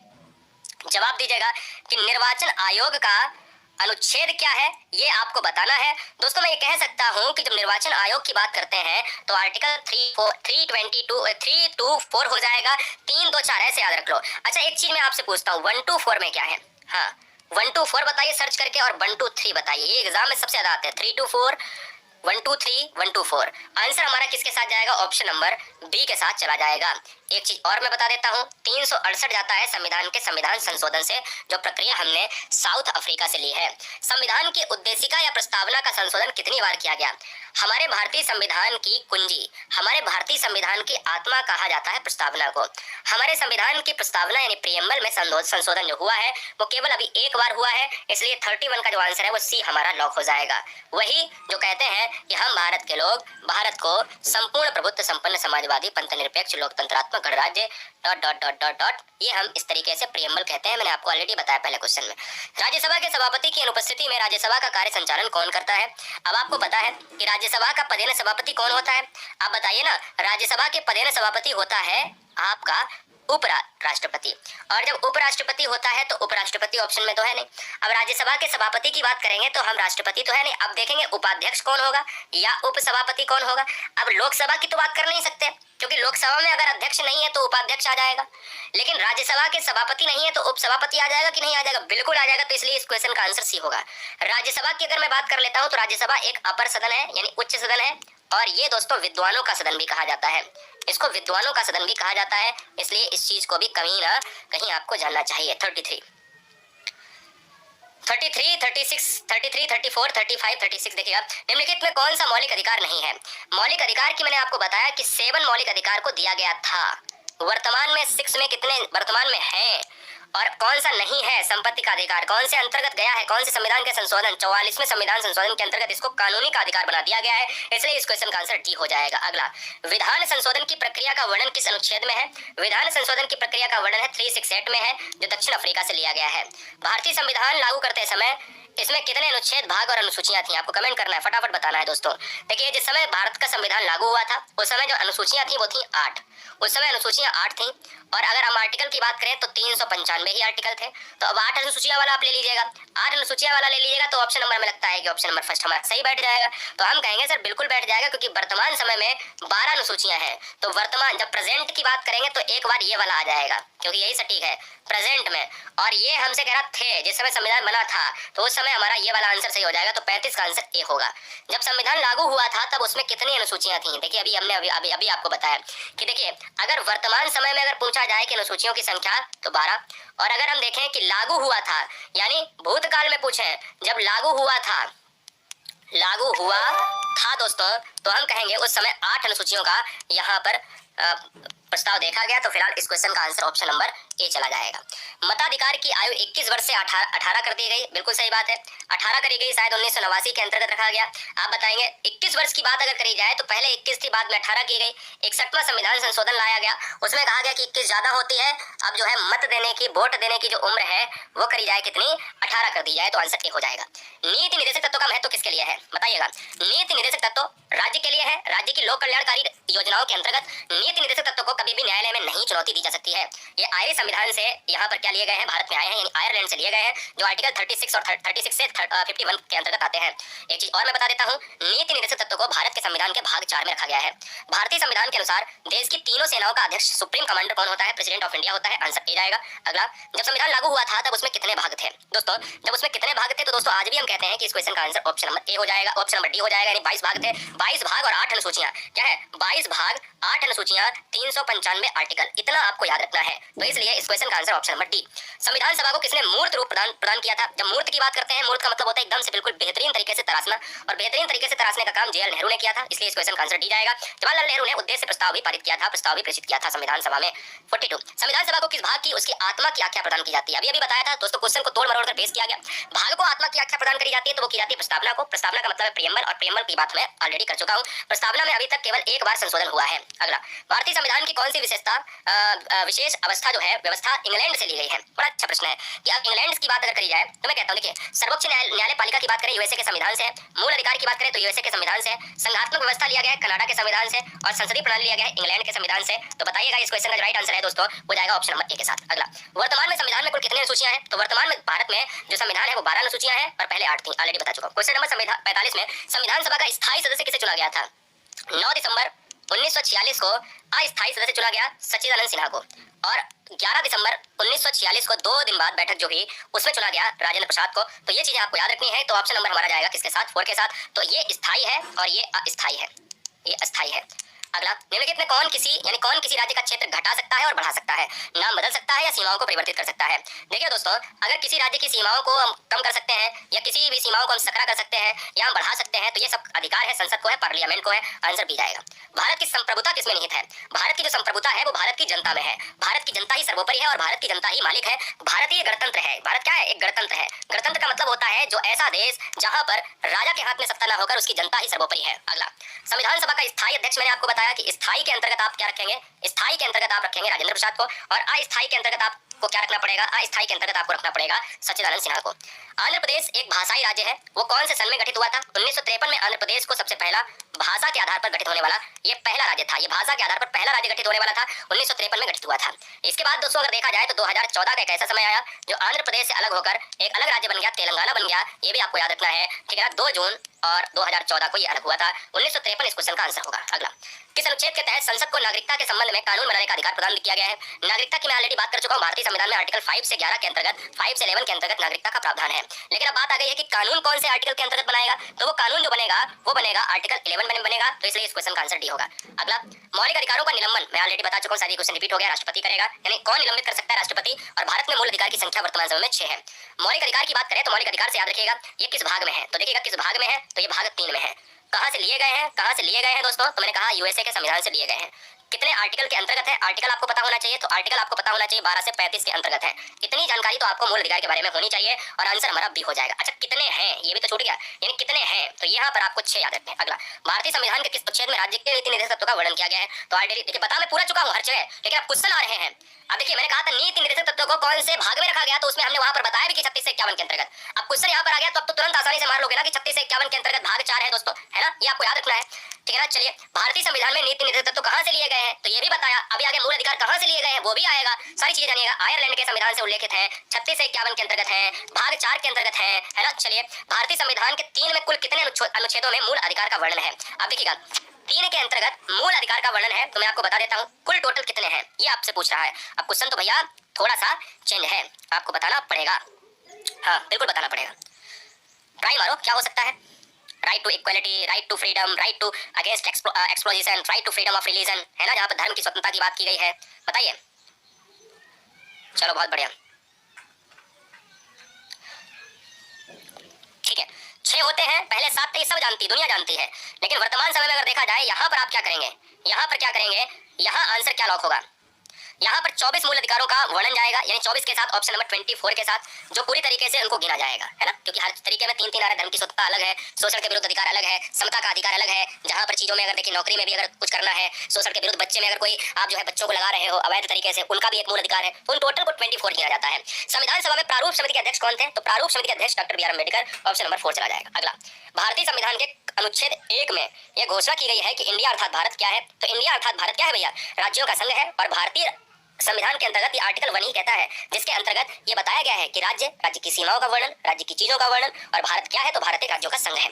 जवाब दीजिएगा कि निर्वाचन आयोग का अनुच्छेद क्या है, ये आपको बताना है। दोस्तों मैं ये कह सकता हूँ कि जब निर्वाचन आयोग की बात करते हैं तो आर्टिकल 324 हो जाएगा। 3, 2, 4 ऐसे याद रख लो। अच्छा, एक चीज मैं आपसे पूछता हूँ, 1, 2, 4 में क्या है? हाँ 1, 2, 4 बताइए सर्च करके, और 1, 2, 3 बताइए। ये एग्जाम में सबसे ज्यादा आते हैं। 3, 2, 4, 1, 2, 3, 1, 2, 4। आंसर हमारा किसके साथ जाएगा? ऑप्शन नंबर बी के साथ चला जाएगा। एक चीज और मैं बता देता हूँ, 368 जाता है संविधान के संविधान संशोधन से, जो प्रक्रिया हमने साउथ अफ्रीका से ली है। संविधान की उद्देशिका या प्रस्तावना का संशोधन कितनी बार किया गया? हमारे भारतीय संविधान की कुंजी, हमारे भारतीय संविधान की आत्मा कहा जाता है प्रस्तावना को। हमारे संविधान की प्रस्तावना यानी प्रियम्बल में संशोधन जो हुआ है वो केवल अभी एक बार हुआ है, इसलिए 31 का जो आंसर है वो सी हमारा लॉक हो जाएगा। वही जो कहते हैं कि हम भारत के लोग भारत को संपूर्ण प्रभुत्व संपन्न समाजवादी पंथ निरपेक्ष लोकतंत्रात्मक गणराज्य ... ये हम इस तरीके से प्रियम्बल कहते हैं। मैंने आपको ऑलरेडी बताया पहले क्वेश्चन में। राज्यसभा के सभापति की अनुपस्थिति में राज्यसभा का कार्य संचालन कौन करता है? अब आपको पता है कि राज्यसभा का पदेन सभापति कौन होता है? आप बताइए ना। राज्यसभा के पदेन सभापति होता है आपका उपराष्ट्रपति, और जब उपराष्ट्रपति होता है तो उपराष्ट्रपति ऑप्शन में तो है नहीं। अब राज्यसभा के सभापति की बात करेंगे तो हम राष्ट्रपति तो है नहीं। अब देखेंगे उपाध्यक्ष कौन होगा या उपसभापति कौन होगा। अब लोकसभा की तो बात कर नहीं सकते, क्योंकि लोकसभा में अगर अध्यक्ष नहीं है तो उपाध्यक्ष आ जाएगा, लेकिन राज्यसभा के सभापति नहीं है तो उपसभापति आ जाएगा कि नहीं आ जाएगा? बिल्कुल आ जाएगा। तो इसलिए इस क्वेश्चन का आंसर सी होगा। राज्यसभा की अगर मैं बात कर लेता हूँ तो राज्यसभा एक अपर सदन है, यानी उच्च सदन है, और ये दोस्तों विद्वानों का सदन भी कहा जाता है। इसको विद्वानों का सदन भी कहा जाता है, इसलिए इस चीज को भी कहीं ना कहीं आपको जानना चाहिए। 33, 36, 33, 34, 35, 36 देखिएगा। निम्नलिखित में कौन सा मौलिक अधिकार नहीं है? मौलिक अधिकार की मैंने आपको बताया कि 7 मौलिक अधिकार को दिया गया था। वर्तमान में 6 में कितने वर्तमान में हैं और कौन सा नहीं है? संपत्ति का अधिकार कौन से अंतर्गत गया है? कौन से संविधान के संशोधन 44वें संविधान संशोधन के अंतर्गत इसको कानूनी का अधिकार बना दिया गया है, इसलिए इस क्वेश्चन का आंसर डी हो जाएगा। अगला, विधान संशोधन की प्रक्रिया का वर्णन किस अनुच्छेद में है? विधान संशोधन की प्रक्रिया का वर्णन है 368 में है, जो दक्षिण अफ्रीका से लिया गया है। भारतीय संविधान लागू करते समय इसमें कितने अनुच्छेद, भाग और अनुसूचियां थी? आपको कमेंट करना है, फटाफट बताना है दोस्तों। देखिए, जिस समय भारत का संविधान लागू हुआ था उस समय जो अनुसूचियां थी वो थी 8। उस समय अनुसूचियां 8 थी, और अगर हम आर्टिकल की बात करें तो 395 ही आर्टिकल थे। तो अब 8 अनुसूचियां वाला आप ले लीजिएगा, 8 अनुसूचियां वाला ले लीजिएगा तो ऑप्शन नंबर में लगता है कि ऑप्शन नंबर फर्स्ट हमारा सही बैठ जाएगा। तो हम कहेंगे सर बिल्कुल बैठ जाएगा, क्योंकि वर्तमान समय में 12 अनुसूचियां हैं। तो वर्तमान जब प्रेजेंट की बात करेंगे तो एक बार ये वाला आ जाएगा, क्योंकि यही सटीक है प्रेजेंट में। और ये हमसे कह रहा थे जिस समय संविधान बना था, तो उस समय हमारा ये वाला आंसर सही हो जाएगा। तो 35 का आंसर ए होगा। जब संविधान लागू हुआ था तब उसमें कितनी अनुसूचियां थी? देखिए, अभी हमने अभी आपको बताया कि देखिए, अगर वर्तमान समय में अगर पूछा जाए कि अनुसूचियों की संख्या तो 12, और अगर हम देखें कि लागू हुआ था यानी भूतकाल में पूछे जब लागू हुआ था दोस्तों, तो हम कहेंगे उस समय 8 अनुसूचियों का यहाँ पर प्रस्ताव देखा गया तो फिलहाल इस क्वेश्चन का आंसर ऑप्शन नंबर ए चला जाएगा। मताधिकार की आयु 21 वर्ष से 18 कर दी गई, बिल्कुल सही बात है। 18 करी गई, शायद 1989 के अंतर्गत रखा गया। आप बताएंगे 21 वर्ष की बात अगर करी जाए तो पहले 21 थी, बाद में 18 की गई। 61वां संविधान संशोधन लाया गया, उसमें कहा गया कि 21 ज्यादा होती है, अब जो है मत देने की, वोट देने की जो उम्र है वो करी जाए कितनी, 18 कर दी जाए, तो आंसर ए हो जाएगा। नीति निर्देशक तत्व का महत्व किसके लिए है बताइएगा। नीति निर्देशक तत्व राज्य के लिए है। राज्य की लोक कल्याणकारी योजनाओं के अंतर्गत नीति निर्देशक तत्व को कभी भी न्यायालय में नहीं चुनौती दी जा सकती है। ये आयरिश संविधान से यहाँ पर क्या लिए गए हैं, भारत में आए हैं, यानी आयरलैंड से लिए गए हैं, जो आर्टिकल 36 और 36 से 51 के अंतर्गत आते हैं। एक चीज और मैं बता देता हूँ, नीति निर्देशक तत्व को भारत के संविधान के भाग 4 में रखा गया है। भारतीय संविधान के अनुसार देश की तीनों सेनाओं का अध्यक्ष सुप्रीम कमांडर कौन होता है, प्रेसिडेंट ऑफ इंडिया होता है, आंसर ए जाएगा। अगला, जब संविधान लागू हुआ था तब उसमें कितने भाग थे दोस्तों, जब उसमें कितने भाग थे, तो दोस्तों आज भी हम कहते हैं कि इस क्वेश्चन का आंसर ऑप्शन नंबर ए हो जाएगा, ऑप्शन नंबर डी हो जाएगा, यानी 22 भाग थे। 22 भाग और 8 अनुसूचियां, क्या है 22 भाग 8 अनुसूचियां, 395 आर्टिकल, इतना आपको याद रखना है। तो इसलिए इस क्वेश्चन का आंसर ऑप्शन नंबर डी। संविधान सभा को किसने मूर्त रूप प्रदान किया था। जब मूर्त की बात करते हैं, मूर्त का मतलब होता है एकदम से बिल्कुल बेहतरीन तरीके से तराशना, और बेहतरीन तरीके से तराशने का काम जे.एल. नेहरू ने किया था, इसलिए इस क्वेश्चन का आंसर डी जाएगा। जवाहरलाल नेहरू ने उद्देश्य प्रस्ताव भी पारित किया था, प्रस्ताव भी प्रेषित किया था संविधान सभा में। 42, संविधान सभा को किस भाग की उसकी आत्मा की आख्या प्रदान की जाती है। अभी बताया था दोस्तों, क्वेश्चन को तोड़ मरोड़ कर पेश किया गया। भाग को आत्मा की आख्या प्रदान करी जाती है तो वो की जाती है प्रस्तावना को। प्रस्तावना का मतलब है प्रियम्बल, और प्रियम्बल की बात मैं ऑलरेडी कर चुका हूँ। प्रस्तावना में अभी तक केवल एक बार संशोधन हुआ है। अगला, भारतीय संविधान की कौन सी विशेष अवस्था जो है, व्यवस्था इंग्लैंड से ली गई है। बड़ा अच्छा प्रश्न है कि अब इंग्लैंड की बात अगर करी जाए तो मैं कहता हूँ, देखिए सर्वोच्च न्यायपालिका की बात करें यूएसए के संविधान से, मूल अधिकार की बात करें तो यूएसए के संविधान से, संघात्मक व्यवस्था लिया गया है कनाडा के संविधान से, और संसदीय प्रणाली लिया गया है इंग्लैंड के संविधान से। तो बताइएगा इस क्वेश्चन का जो राइट आंसर है दोस्तों वो जाएगा ऑप्शन नंबर ए के साथ। अगला, वर्तमान में संविधान में कुल कितनी अनुसूचियां हैं। तो वर्तमान में भारत में जो संविधान है वो 12 अनुसूचियां हैं, और पहले 8 थी, ऑलरेडी बता चुका हूं। क्वेश्चन नंबर 45 में संविधान सभा का स्थायी सदस्य किसे चुना गया था। 9 दिसंबर 1946 को अस्थायी सदस्य चुना गया सच्चिदानंद सिन्हा को, और 11 दिसंबर 1946 को 2 दिन बाद बैठक जो हुई उसमें चुना गया राजेंद्र प्रसाद को। तो ये चीजें आपको याद रखनी है। तो ऑप्शन नंबर हमारा जाएगा किसके साथ, 4 के साथ। तो ये स्थायी है और ये अस्थायी है, ये अस्थायी है। अगला, निम्नलिखित में कौन किसी राज्य का क्षेत्र घटा सकता है और बढ़ा सकता है, नाम बदल सकता है या सीमाओं को परिवर्तित कर सकता है। देखिए दोस्तों, अगर किसी राज्य की सीमाओं को हम कम कर सकते हैं, या किसी भी सीमाओं को हम सकरा कर सकते हैं या हम बढ़ा सकते हैं, तो ये सब अधिकार है संसद को है, पार्लियामेंट को है, आंसर बी जाएगा। भारत की संप्रभुता किसमें निहित है। भारत की जो संप्रभुता है वो भारत की जनता में है। भारत की जनता ही सर्वोपरि है और भारत की जनता ही मालिक है। भारतीय गणतंत्र है। भारत क्या है, एक गणतंत्र है। गणतंत्र का मतलब होता है जो ऐसा देश जहां पर राजा के हाथ में सत्ता ना होकर उसकी जनता ही सर्वोपरि है। अगला, संविधान सभा का स्थायी अध्यक्ष, मैंने आपको बताया कि स्थायी के अंतर्गत आप क्या रखेंगे, स्थायी के अंतर्गत आप रखेंगे राजेंद्र प्रसाद को, और अस्थायी के अंतर्गत आपको क्या रखना पड़ेगा, अस्थायी के अंतर्गत आपको रखना पड़ेगा सच्चिदानंद सिन्हा को। आंध्र प्रदेश एक भाषाई राज्य है, वो कौन से सन में गठित हुआ था। 1953 में आंध्र प्रदेश को सबसे पहला भाषा के आधार पर गठित होने वाला ये पहला राज्य था। ये भाषा के आधार पर पहला राज्य गठित होने वाला था, 1953 में गठित हुआ था। इसके बाद दोस्तों अगर देखा जाए तो 2014 का एक ऐसा समय आया जो आंध्र प्रदेश से अलग होकर एक अलग राज्य बन गया, तेलंगाना बन गया। ये भी आपको याद रखना है, ठीक है। 2 जून और 2014 को ये अलग हुआ था। 1953 इस क्वेश्चन का आंसर होगा। अगला, किस अनुच्छेद के तहत संसद को नागरिकता के संबंध में कानून बनाने का अधिकार प्रदान किया गया है। नागरिकता की मैं ऑलरेडी बात कर चुका हूं। भारतीय संविधान में आर्टिकल 5 से 11 के अंतर्गत, 5 से 11 के अंतर्गत नागरिकता का प्रावधान है। लेकिन अब बात आ गई है कि कानून कौन से आर्टिकल के अंतर्गत बनाएगा, तो वो कानून जो बनेगा वो बनेगा आर्टिकल 11 में बनेगा। तो इसलिए इस क्वेश्चन का आंसर डी होगा। अगला, मौलिक अधिकारों का निलंबन मैं ऑलरेडी बता चुका हूं, शायद क्वेश्चन रिपीट हो गया। राष्ट्रपति करेगा, यानी कौन निलंबित कर सकता है, राष्ट्रपति। और भारत में मूल अधिकार की संख्या वर्तमान समय में 6 है। मौलिक अधिकार की बात करें तो मौलिक अधिकार से याद रखिएगा ये किस भाग में है, तो देखिएगा किस भाग में है, तो ये भाग 3 में है। कहां से लिए गए हैं दोस्तों, तो मैंने कहा यूएसए के संविधान से लिए गए हैं। कितने आर्टिकल के अंतर्गत है, आर्टिकल आपको पता होना चाहिए। तो आर्टिकल आपको पता होना चाहिए 12 से 35 के अंतर्गत है। इतनी जानकारी तो आपको मूल अधिकार के बारे में होनी चाहिए, और आंसर हमारा बी हो जाएगा। अच्छा, कितने हैं ये भी तो छूट गया, यानी कितने हैं, तो यहाँ पर आपको 6 याद रखने हैं। अगला, भारतीय संविधान के किस अनुच्छेद में राज्य के नीति निर्देशक तत्व का वर्णन किया गया है। तो ऑलरेडी देखिए बता मैं पूरा चुका हूँ हर जगह, लेकिन अब क्वेश्चन आ रहे हैं। अब देखिए मैंने कहा था नीति निर्देशक तत्व को कौन से भाग में रखा गया, तो उसमें हमने वहां पर बताया भी कि 36 से 51 के अंतर्गत। अब क्वेश्चन यहाँ पर आ गया तो अब तो तुरंत आसानी से मार लोगे ना कि 36 से 51 के अंतर्गत भाग 4 है दोस्तों, है ना, ये आपको याद रखना है, ठीक है ना। चलिए, भारतीय संविधान में नीति निर्देशक तत्व कहां से लिए गए हैं, तो ये भी बताया। अभी आगे मूल अधिकार कहां से लिए गए हैं वो भी आएगा, सारी चीजें जानिएगा। आयरलैंड के संविधान से उल्लेखित है, 36 से 51 के अंतर्गत है, भाग 4 के अंतर्गत है ना। चलिए, भारतीय संविधान के 3 में कुल कितने अनुच्छेदों में मूल अधिकार का वर्णन है। अब देखिएगा 3 के अंतर्गत मूल अधिकार का वर्णन है, तो मैं आपको बता देता हूँ कुल टोटल कितने हैं, ये आपसे पूछ रहा है। अब क्वेश्चन तो भैया थोड़ा सा चेंज है, आपको बताना पड़ेगा, हाँ बिल्कुल बताना पड़ेगा। ट्राई मारो क्या हो सकता है। Right to equality, right to freedom, right to against exploitation, right to freedom of religion, है ना, जहाँ पर धर्म की स्वतंत्रता की बात की गई है। बताइए, चलो बहुत बढ़िया, ठीक है। 6 होते हैं, पहले 7 थे, सब जानती दुनिया जानती है। लेकिन वर्तमान समय में अगर देखा जाए यहाँ पर आप क्या करेंगे, यहाँ पर क्या करेंगे, यहाँ आंसर क्या लॉक होगा? यहाँ पर 24 मूल अधिकारों का वर्णन जाएगा, यानी 24 के साथ ऑप्शन नंबर 24 के साथ, जो पूरी तरीके से उनको गिना जाएगा, है ना, क्योंकि हर तरीके में तीन तीन आ रहे, धर्म की स्वतंत्रता अलग है, शोषण के विरुद्ध अधिकार अलग है, समता का अधिकार अलग है, जहाँ पर चीजों में अगर देखिए नौकरी में भी अगर कुछ करना है, शोषण के विरुद्ध बच्चे में अगर कोई आप जो है बच्चों को लगा रहे हो अवैध तरीके से, उनका भी एक मूल अधिकार है, उन टोटल को 24 गिना जाता है। संविधान सभा में प्रारूप समिति के अध्यक्ष कौन थे? तो प्रारूप समिति के अध्यक्ष doctor B R Ambedkar, option number 4 चला जाएगा। अगला, भारतीय संविधान के अनुच्छेद 1 में यह घोषणा की गई है कि इंडिया अर्थात भारत क्या है? तो इंडिया अर्थात भारत क्या है भैया? राज्यों का संघ है, और भारतीय संविधान के अंतर्गत ये आर्टिकल 1 ही कहता है, जिसके अंतर्गत ये बताया गया है कि राज्य की सीमाओं का वर्णन, राज्य की चीजों का वर्णन, और भारत क्या है? तो भारत एक राज्यों का संघ है।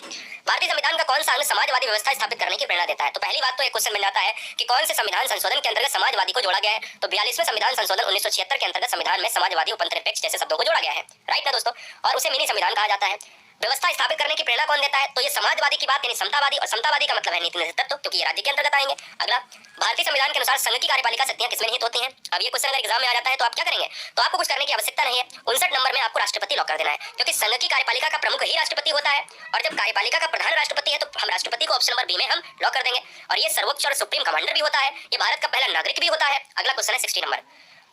भारतीय संविधान का कौन सा अंग समाजवादी व्यवस्था स्थापित करने की प्रेरणा देता है? तो पहली बात तो एक क्वेश्चन बन जाता है कि कौन से संविधान संशोधन के अंतर्गत समाजवादी को जोड़ा गया है? तो 42वें संविधान संशोधन 1976 के अंतर्गत संविधान में समाजवादी, उपनिरपेक्ष जैसे शब्दों को जोड़ा गया है, राइट ना दोस्तों, और उसे मिनी संविधान कहा जाता है। व्यवस्था स्थापित करने की प्रेरणा कौन देता है? तो ये समाजवादी की बात यानी समतावादी, और समतावादी का मतलब है नीति निर्देशक तत्व, क्योंकि ये राज्य के अंतर्गत आएंगे। अगला, भारतीय संविधान के अनुसार संघ की कार्यपालिका शक्तियां किसमें निहित होती हैं? अब ये क्वेश्चन अगर एग्जाम में आ जाता है तो आप क्या करेंगे? तो आपको कुछ करने की आवश्यकता नहीं है, 59 नंबर में आपको राष्ट्रपति लॉक कर देना है, क्योंकि संघ की कार्यपालिका का प्रमुख ही राष्ट्रपति होता है, और जब कार्यपालिका का प्रधान राष्ट्रपति है तो हम राष्ट्रपति को ऑप्शन नंबर बी में हम लॉक कर देंगे, और ये सर्वोच्च और सुप्रीम कमांडर भी होता है, ये भारत का पहला नागरिक भी होता है। अगला क्वेश्चन है 60 नंबर,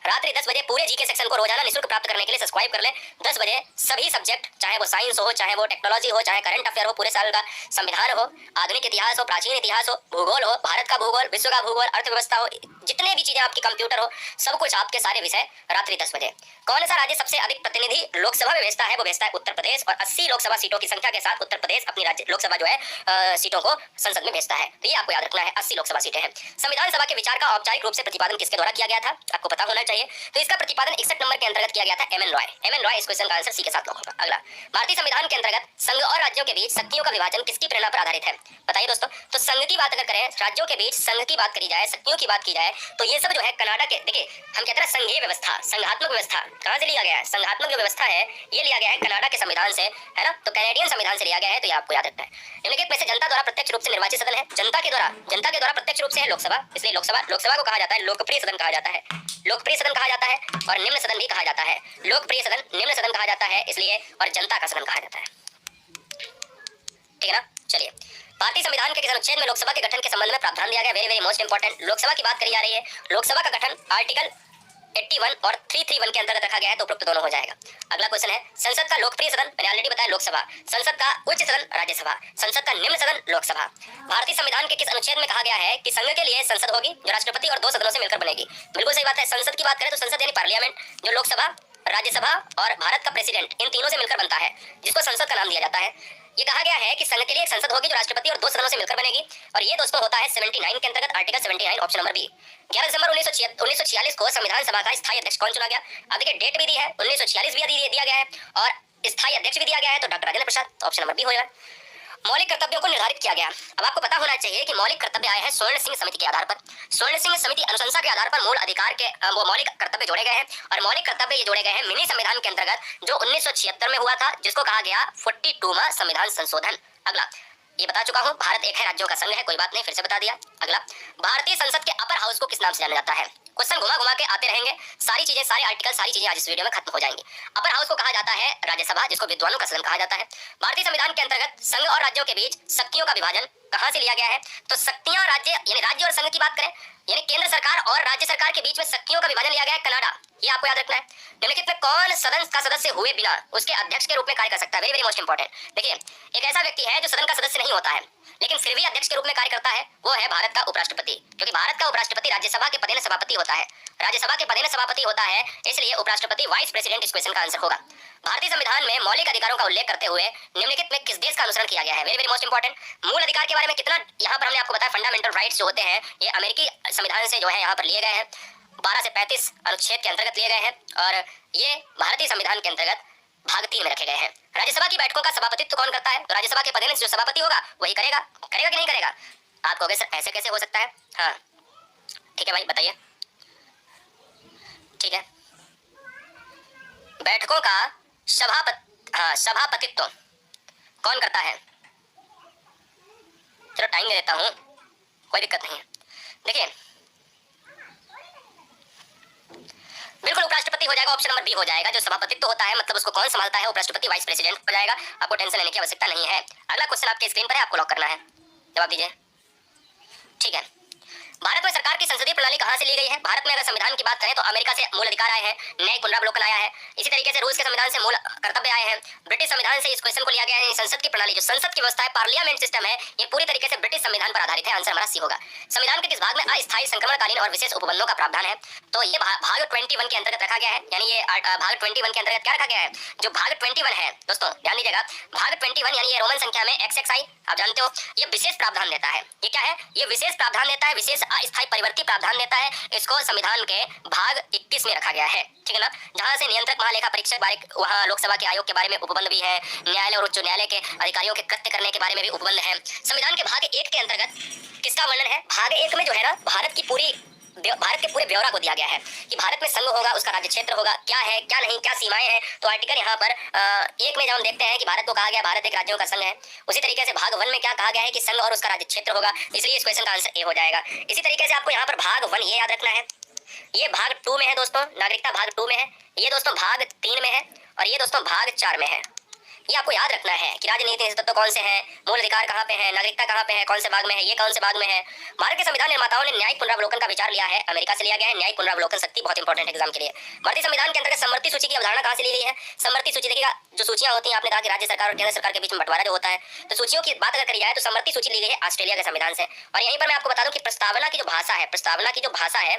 रात्रि 10 बजे पूरे जीके सेक्शन को रोजाना निःशुल्क प्राप्त करने के लिए सब्सक्राइब कर ले। 10 बजे सभी सब्जेक्ट, चाहे वो साइंस हो, चाहे वो टेक्नोलॉजी हो, चाहे करंट अफेयर हो, पूरे साल का संविधान हो, आधुनिक इतिहास हो, प्राचीन इतिहास हो, भूगोल हो, भारत का भूगोल, विश्व का भूगोल, अर्थव्यवस्था हो, जितने भी चीजें आपकी कंप्यूटर हो, सब कुछ आपके सारे विषय रात्रि 10 बजे। कौन सा राज्य सबसे अधिक प्रतिनिधि लोकसभा में भेजता है? वो भेजता है उत्तर प्रदेश, और 80 लोकसभा सीटों की संख्या के साथ उत्तर प्रदेश अपनी राज्य लोकसभा जो है सीटों को संसद में भेजता है। तो ये आपको याद रखना है, 80 लोकसभा सीटें हैं। संविधान सभा के विचार का औपचारिक रूप से प्रतिपादन किसके द्वारा किया गया था? आपको पता होना चाहिए। तो इसका प्रतिपादन 61 नंबर के अंतर्गत किया गया था, M N Roy. M N Roy, इस क्वेश्चन का आंसर सी के साथ होगा। अगला, भारतीय संविधान के अंतर्गत संघ और राज्यों के बीच शक्तियों का विभाजन किसकी प्रेरणा पर आधारित है? बताइए दोस्तों। तो संघ की बात अगर करें, राज्यों के बीच संघ की बात करी जाए, शक्तियों की बात की जाए, तो ये सब जो है कनाडा के, देखिए हम कहते हैं संघीय व्यवस्था, संघात्मक व्यवस्था कहां से लिया गया है? संघात्मक जो व्यवस्था है ये लिया गया है कनाडा के संविधान से, है ना, तो कैनेडियन संविधान से लिया गया है, तो ये आपको याद रखना है। निम्नलिखित में से जनता द्वारा प्रत्यक्ष रूप से निर्वाचित सदन है? जनता के द्वारा प्रत्यक्ष रूप से है लोकसभा, इसलिए लोकसभा को कहा जाता है लोकप्रिय सदन कहा जाता है, लोकप्रिय सदन कहा जाता है, और निम्न सदन भी कहा जाता है। लोकप्रिय सदन, निम्न सदन कहा जाता है इसलिए, और जनता का सदन कहा जाता है, ठीक है ना। चलिए, भारतीय संविधान के किस अनुच्छेद में लोकसभा के गठन के संबंध में प्रावधान दिया गया? Very very most important, Lok Sabha की बात करी जा रही है, लोकसभा का गठन आर्टिकल 81 और 331 के अंतर्गत रखा गया है, तो उपरोक्त दोनों हो जाएगा। अगला क्वेश्चन है, संसद का लोकप्रिय सदन, मैंने ऑलरेडी बताया लोकसभा, संसद का उच्च सदन राज्यसभा, संसद का निम्न सदन लोकसभा। भारतीय संविधान के किस अनुच्छेद में कहा गया है कि संघ के लिए संसद होगी जो राष्ट्रपति और 2 सदनों से मिलकर बनेगी? बिल्कुल सही बात है। संसद की बात करें तो संसद यानी पार्लियामेंट, जो लोकसभा, राज्यसभा और भारत का प्रेसिडेंट, इन तीनों से मिलकर बनता है, जिसको संसद का नाम दिया जाता है। ये कहा गया है कि संघ के लिए एक संसद होगी जो राष्ट्रपति और 2 सदनों से मिलकर बनेगी, और ये दोस्तों होता है 79 के अंतर्गत, आर्टिकल 79, ऑप्शन नंबर बी। 11 दिसंबर 1946 को संविधान सभा का स्थायी अध्यक्ष कौन चुना गया? अब देखिए डेट भी दी है, 1946 भी दिया गया है, और स्थायी अध्यक्ष भी दिया गया है, तो doctor Rajendra Prasad, option number B होगा। मौलिक कर्तव्यों को निर्धारित किया गया। अब आपको पता होना चाहिए कि मौलिक कर्तव्य आए हैं स्वर्ण सिंह समिति के आधार पर। स्वर्ण सिंह समिति अनुशंसा के आधार पर मूल अधिकार के वो मौलिक कर्तव्य जोड़े गए हैं, और मौलिक कर्तव्य ये जोड़े गए हैं मिनी संविधान के अंतर्गत, जो 1976 में हुआ था, जिसको कहा गया 42वां संविधान संशोधन। अगला, ये बता चुका हूं, भारत एक है, राज्यों का संघ है, कोई बात नहीं, फिर से बता दिया। अगला, भारतीय संसद के अपर हाउस को किस नाम से जाना जाता है? क्वेश्चन घुमा घुमा के आते रहेंगे, सारी चीजें, सारे आर्टिकल, सारी चीजें आज इस वीडियो में खत्म हो जाएंगी। अपर हाउस को कहा जाता है राज्यसभा, जिसको विद्वानों का सदन कहा जाता है। भारतीय संविधान के अंतर्गत संघ और राज्यों के बीच शक्तियों का विभाजन कहां से लिया गया है? तो शक्तियां राज्य, यानी राज्य और संघ की बात करें, यानी केंद्र सरकार और राज्य सरकार के बीच में शक्तियों का विभाजन लिया गया है कनाडा, ये आपको याद रखना है। निम्नलिखित में कौन सदन का सदस्य हुए बिना उसके अध्यक्ष के रूप में कार्य कर सकता है? Very very most important. देखिए, एक ऐसा व्यक्ति है जो सदन का सदस्य नहीं होता है लेकिन फिर भी अध्यक्ष के रूप में कार्य करता है, वो है भारत का उपराष्ट्रपति, क्योंकि भारत का उपराष्ट्रपति राज्यसभा के पदेन सभापति होता है, राज्यसभा के पदेन सभापति होता है, इसलिए उपराष्ट्रपति वाइस प्रेसिडेंट इस क्वेश्चन का आंसर होगा। भारतीय संविधान में मौलिक अधिकारों का उल्लेख करते हुए निम्नलिखित में किस देश का अनुसरण किया गया है? Very very most important. मूल अधिकार के बारे में कितना यहाँ पर हमने आपको बताया, फंडामेंटल राइट्स जो होते हैं ये अमेरिकी संविधान से जो है यहाँ पर लिए गए हैं, 12 से 35 अनुच्छेद के अंतर्गत लिए गए हैं, और ये भारतीय संविधान के अंतर्गत भाग 3 में रखे गए हैं। राज्यसभा की बैठकों का सभापतित्व कौन करता है? तो राज्यसभा के पदेन जो सभापति होगा वही करेगा कि नहीं करेगा? आप कहोगे सर ऐसे कैसे हो सकता है? हाँ ठीक है भाई, बताइए। ठीक है, बैठकों का सभापतित्व कौन करता है? चलो टाइम दे देता हूँ, कोई दिक्कत नहीं है। देखिए, बिल्कुल उपराष्ट्रपति हो जाएगा, ऑप्शन नंबर बी हो जाएगा। जो सभापतित्व होता है मतलब उसको कौन संभालता है? उपराष्ट्रपति वाइस प्रेसिडेंट हो जाएगा, आपको टेंशन लेने की आवश्यकता नहीं है। अगला क्वेश्चन आपके स्क्रीन पर है, आपको लॉक करना है, जवाब दीजिए। ठीक है, भारत में सरकार की संसदीय प्रणाली कहां से ली गई है? भारत में अगर संविधान की बात करें तो अमेरिका से मूल अधिकार आए हैं, न्यायिक पुनरावलोकन आया है। इसी तरीके से रूस के संविधान से मूल कर्तव्य आए हैं। ब्रिटिश संविधान से इस क्वेश्चन को लिया गया है। संसद की प्रणाली, जो संसद की व्यवस्था है, पार्लियामेंट सिस्टम है, ये पूरी तरीके से ब्रिटिश संविधान पर आधारित है। आंसर हमारा सी होगा। संविधान के किस भाग में अस्थायी संक्रमणकालीन और विशेष उपबंधों का प्रावधान है? तो ये भाग 21 के अंतर्गत रखा गया है। यानी ये भाग 21 के अंतर्गत क्या रखा गया है? जो भाग 21 है दोस्तों, ध्यान दीजिएगा, भाग 21 यानी ये रोमन संख्या में XXI, आप जानते हो, ये विशेष प्रावधान देता है। ये क्या है? ये विशेष प्रावधान देता है, विशेष अस्थायी परिवर्ती प्रावधान देता है। इसको संविधान के भाग 21 में रखा गया है, ठीक है ना, जहां से नियंत्रक महालेखा परीक्षक बारे, वहां लोकसभा के आयोग के बारे में उपबंध भी है, न्यायालय और उच्च न्यायालय के अधिकारियों के कृत्य करने के बारे में भी उपबंध है। संविधान के भाग 1 के अंतर्गत किसका वर्णन है? भाग 1 में जो है ना, भारत के पूरे ब्यौरा को दिया गया है कि भारत में संघ होगा, उसका राज्य क्षेत्र होगा, क्या है क्या नहीं, क्या सीमाएं हैं। तो आर्टिकल यहाँ पर 1 में जब हम देखते हैं कि भारत को कहा गया भारत एक राज्यों का संघ है, उसी तरीके से भाग 1 में क्या कहा गया है कि संघ और उसका राज्य क्षेत्र होगा, इसलिए इस क्वेश्चन का आंसर ए हो जाएगा। इसी तरीके से आपको यहाँ पर भाग 1 ये याद रखना है। ये भाग 2 में है दोस्तों, नागरिकता भाग 2 में है। ये दोस्तों भाग 3 में है और ये दोस्तों भाग 4 में है। ये आपको याद रखना है कि राजनीतिक तत्व कौन से हैं, मूल अधिकार कहाँ पे है, नागरिकता कहाँ पे है, कौन से भाग में है, ये कौन से भाग में है। भारत के संविधान निर्माताओं ने न्यायिक पुनरावलोकन का विचार लिया है, अमेरिका से लिया गया है। न्यायिक पुनरावलोकन शक्ति बहुत इंपॉर्टेंट एग्जाम के लिए। भारतीय संविधान के अंतर्गत समवर्ती सूची की अवधारणा कहाँ से ली गई है? समवर्ती सूची देखिएगा, जो सूचियां होती हैं, आपने कहा कि राज्य सरकार और केंद्र सरकार के बीच में बंटवारा जो होता है, तो सूचियों की बात अगर करी जाए तो समवर्ती सूची ली गई है ऑस्ट्रेलिया के संविधान से। और यहीं पर मैं आपको बता दूं कि प्रस्तावना की जो भाषा है,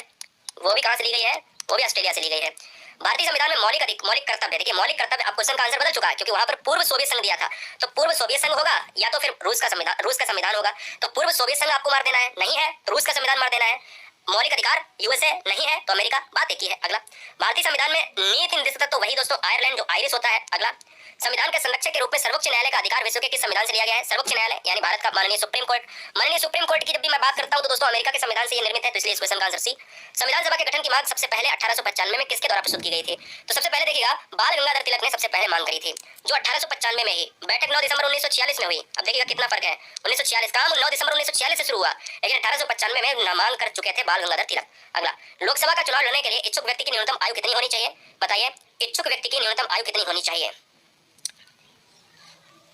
वो भी कहां से ली गई है? वो भी ऑस्ट्रेलिया से ली गई है। भारतीय संविधान में मौलिक कर्तव्य, देखिए मौलिक कर्तव्य, अब क्वेश्चन का आंसर बदल चुका है क्योंकि वहां पर पूर्व सोवियत संघ दिया था, तो पूर्व सोवियत संघ होगा या तो फिर रूस का संविधान होगा। तो पूर्व सोवियत संघ आपको मार देना है, नहीं है तो रूस का संविधान मार देना है। मौलिक अधिकार यूएसए नहीं है तो अमेरिका, बात एक ही है। अगला, भारतीय संविधान में नीति निर्देशक तो वही दोस्तों आयरलैंड जो आयरिश होता है। अगला, संविधान के संरक्षक के रूप में सर्वोच्च न्यायालय का अधिकार विश्व के किस संविधान से लिया गया है? सर्वोच्च न्यायालय यानी भारत का माननीय सुप्रीम कोर्ट। माननीय सुप्रीम कोर्ट की जब भी मैं बात करता हूं तो दोस्तों अमेरिका के संविधान से ये निर्मित है, तो इसलिए इस क्वेश्चन का आंसर सी। संविधान सभा के गठन की मांग सबसे पहले 1895 में किसके द्वारा प्रस्तुत की गई थी? तो सबसे पहले देखिएगा, बाल गंगाधर तिलक ने सबसे पहले मांग करी थी, जो 1895 में ही। बैठक 9 दिसंबर 1946 में हुई। अब देखिएगा कितना फर्क है, 1946 काम 9 दिसंबर 1946 से शुरू हुआ, लेकिन 1895 में नामांकन कर चुके थे बाल गंगाधर तिलक। अगला, लोकसभा का चुनाव लड़ने के लिए इच्छुक व्यक्ति की न्यूनतम आयु कितनी होनी चाहिए? बताइए, इच्छुक व्यक्ति की न्यूनतम आयु कितनी होनी चाहिए?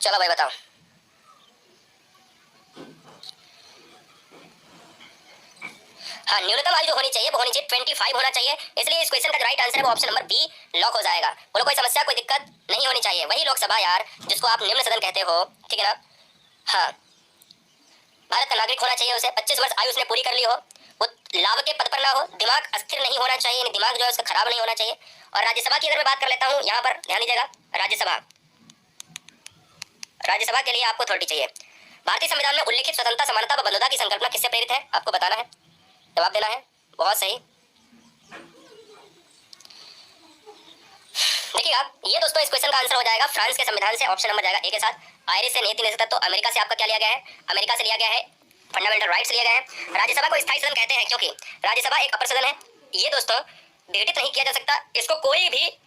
चलो भाई बताओ। हाँ, न्यूनतम आयु जो होनी चाहिए वो होनी चाहिए 25 होना चाहिए। इसलिए इस क्वेश्चन का जो राइट आंसर है वो ऑप्शन नंबर बी लॉक हो जाएगा। बोलो कोई समस्या, कोई दिक्कत नहीं होनी चाहिए। वही लोकसभा यार जिसको आप निम्न सदन कहते हो, ठीक है ना। हाँ, भारत का नागरिक होना चाहिए, उसे 25 वर्ष आयु उसने पूरी कर ली हो, वो लाभ के पद पर ना हो, दिमाग अस्थिर नहीं होना चाहिए, दिमाग जो है उसका खराब नहीं होना चाहिए। और राज्यसभा की अगर मैं बात कर लेता हूँ, यहाँ पर ध्यान दीजिएगा, राज्यसभा के लिए आपको अथॉरिटी चाहिए। भारतीय संविधान में उल्लेखित स्वतंत्रता, समानता व बंधुता की संकल्पना किससे प्रेरित है? आपको बताना है, जवाब देना है। बहुत सही। देखिएगा, ये दोस्तों इस क्वेश्चन का आंसर हो जाएगा फ्रांस के संविधान से, ऑप्शन नंबर जाएगा ए के साथ। आयरिश से नीति निर्देशक तत्व, तो अमेरिका से आपका क्या लिया गया है? अमेरिका से लिया गया है फंडामेंटल राइट्स लिया गया है। राज्यसभा को स्थायी सदन कहते हैं क्योंकि राज्यसभा एक अपर सदन है। ये दोस्तों विघटित नहीं किया जा सकता, इसको कोई भी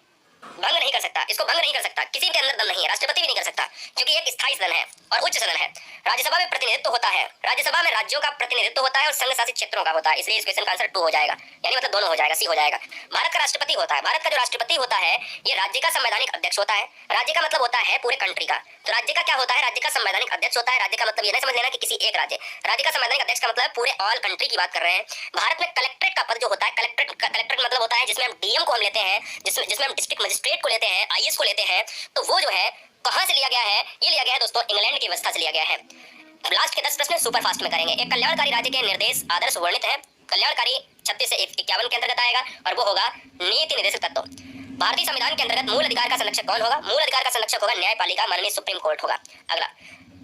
भंग नहीं कर सकता, किसी के अंदर दम नहीं है, राष्ट्रपति भी नहीं कर सकता, क्योंकि एक स्थायी सदन है और उच्च सदन है। राज्यसभा में प्रतिनिधित्व होता है, राज्यसभा में राज्यों का प्रतिनिधित्व होता है और संघ शासित क्षेत्रों का होता है, इसलिए इस क्वेश्चन का आंसर 2 हो जाएगा, यानी मतलब दोनों हो जाएगा, सी हो जाएगा। भारत का राष्ट्रपति होता है, भारत का जो राष्ट्रपति होता है ये राज्य का संवैधानिक अध्यक्ष होता है। राज्य का मतलब होता है पूरे कंट्री का, तो राज्य का क्या होता है? राज्य का संवैधानिक अध्यक्ष होता है। राज्य का मतलब ये नहीं समझ लेना कि किसी एक राज्य का संवैधानिक अध्यक्ष का मतलब पूरे ऑल कंट्री की बात कर रहे हैं। भारत में कलेक्ट्रेट का पद जो होता है, कलेक्ट्रेट मतलब होता है जिसमें हम डीएम को हम लेते हैं, जिसमें हम डिस्ट्रिक्ट मजिस्ट्रेट को लेते हैं, आईएएस को लेते हैं, तो वो जो है कहां से लिया गया है? ये लिया गया है दोस्तों इंग्लैंड की व्यवस्था से लिया गया है। लास्ट के 10 प्रश्न सुपर फास्ट में करेंगे। एक कल्याणकारी राज्य के निर्देश आदर्श वर्णित है, कल्याणकारी 36 से 51 के अंतर्गत आएगा और वो होगा नीति निर्देशक तत्व। भारतीय संविधान के अंतर्गत मूल अधिकार का संरक्षक कौन होगा? मूल अधिकार का संरक्षक होगा न्यायपालिका, माननीय सुप्रीम कोर्ट होगा। अगला,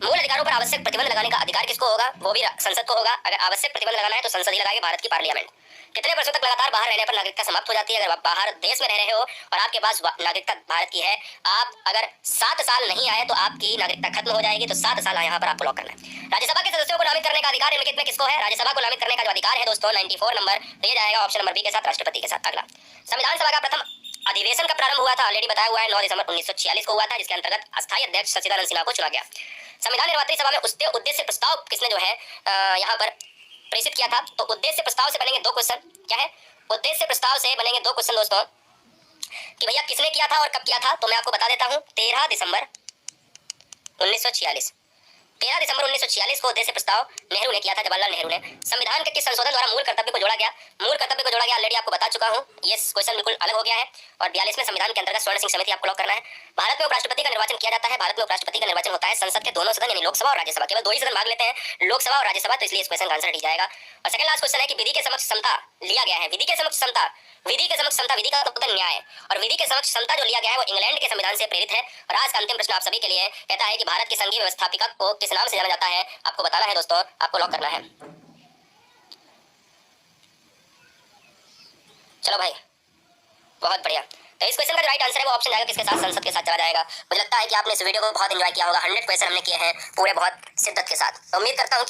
मूल अधिकारों पर आवश्यक प्रतिबंध लगाने का अधिकार किसको होगा? वो भी संसद को होगा। अगर आवश्यक प्रतिबंध लगाना है तो संसद ही लगाएगी, भारत की पार्लियामेंट। कितने वर्षों तक लगातार बाहर रहने पर नागरिकता समाप्त हो जाती है? अगर आप बाहर देश में रह रहे हो और आपके पास नागरिकता भारत की है, आप अगर 7 साल नहीं आए तो आपकी नागरिकता खत्म हो जाएगी, तो 7 साल यहाँ पर आपको लॉक करना है। राज्यसभा के सदस्यों को नामित करने का अधिकार निम्नलिखित में किसको है? राज्यसभा को नामित करने का जो अधिकार है दोस्तों 94 नंबर, तो ये जाएगा ऑप्शन नंबर बी के साथ, राष्ट्रपति के साथ। अगला, संविधान सभा का प्रथम अधिवेशन का प्रारंभ हुआ था, ऑलरेडी बताया हुआ है, 9 दिसंबर 1946 को हुआ था, जिसके अंतर्गत अस्थायी अध्यक्ष सच्चिदानंद सिन्हा को चुना गया। संविधान निर्मात्री सभा में उद्देश्य प्रस्ताव किसने जो है यहाँ पर प्रेषित किया था? तो उद्देश्य प्रस्ताव से बनेंगे 2 क्वेश्चन। क्या है? उद्देश्य प्रस्ताव से बनेंगे 2 क्वेश्चन दोस्तों कि भैया किसने किया था और कब किया था। तो मैं आपको बता देता हूँ, 13 दिसंबर 1946। 13 दिसंबर 1946 को उद्देश्य प्रस्ताव नेहरू ने किया था, जवाहरलाल नेहरू ने। संविधान के किस संशोधन द्वारा मूल कर्तव्य को जोड़ा गया? मूल कर्तव्य को जोड़ा गया, ऑलरेडी आपको बता चुका हूं, ये क्वेश्चन बिल्कुल अलग हो गया है। और 42वें संविधान के अंतर्गत स्वर्ण सिंह समिति आपको लॉक करना है। भारत में उपराष्ट्रपति का निर्वाचन किया जाता है। भारत में उपराष्ट्रपति का निर्वाचन होता है संसद के दोनों सदन यानी लोकसभा और राज्यसभा। केवल 2 ही सदन भाग लेते हैं, लोकसभा और राज्यसभा, तो इसलिए इस क्वेश्चन का आंसर डी जाएगा। और सेकंड लास्ट क्वेश्चन है कि विधि के समक्ष समता लिया गया है। विधि के समक्ष समता, विधि के समक्ष समता, विधि का मतलब न्याय, और विधि के समक्ष समता जो लिया गया है वो इंग्लैंड के संविधान से प्रेरित है। और आज का अंतिम प्रश्न आप सभी के लिए कहता है कि भारत की संघीय व्यवस्थापिका को किस नाम से जाना जाता है? आपको बताना है दोस्तों, आपको लॉक करना है। चलो भाई, बहुत बढ़िया। तो इस क्वेश्चन का जो राइट आंसर है वो ऑप्शन जाएगा किसके साथ? संसद के साथ चला जाएगा। मुझे लगता है कि आपने इस वीडियो को बहुत एंजॉय किया होगा। 100 क्वेश्चन हमने किए हैं पूरे बहुत शिद्दत के साथ। तो उम्मीद करता हूँ